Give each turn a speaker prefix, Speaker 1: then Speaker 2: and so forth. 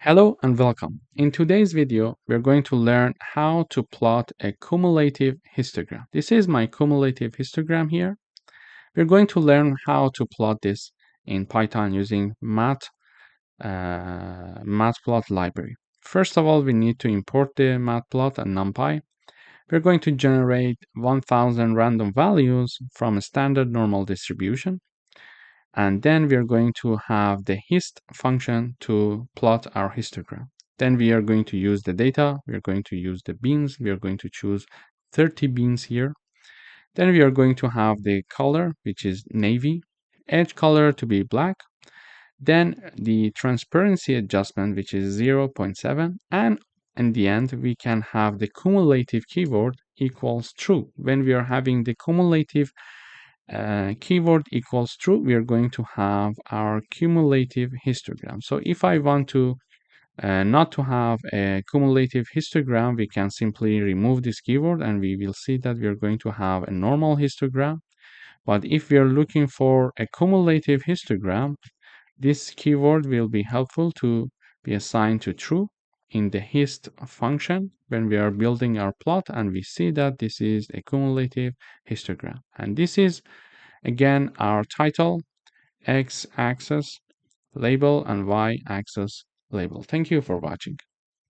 Speaker 1: Hello and welcome. In today's video, we're going to learn how to plot a cumulative histogram. This is my cumulative histogram here. We're going to learn how to plot this in Python using Matplotlib library. First of all, we need to import the Matplot and NumPy. We're going to generate 1000 random values from a standard normal distribution. And then we are going to have the hist function to plot our histogram. Then we are going to use the data, we are going to use the beans, we are going to choose 30 beans here. Then we are going to have the color, which is navy, edge color to be black, then the transparency adjustment, which is 0.7, and in the end, we can have the cumulative keyword equals true. When we are having the cumulative keyword equals true, we are going to have our cumulative histogram. So if I want to not to have a cumulative histogram, we can simply remove this keyword and we will see that we are going to have a normal histogram. But if we are looking for a cumulative histogram, this keyword will be helpful to be assigned to true in the hist function when we are building our plot, and we see that this is a cumulative histogram. And this is again our title, x-axis label, and y-axis label. Thank you for watching.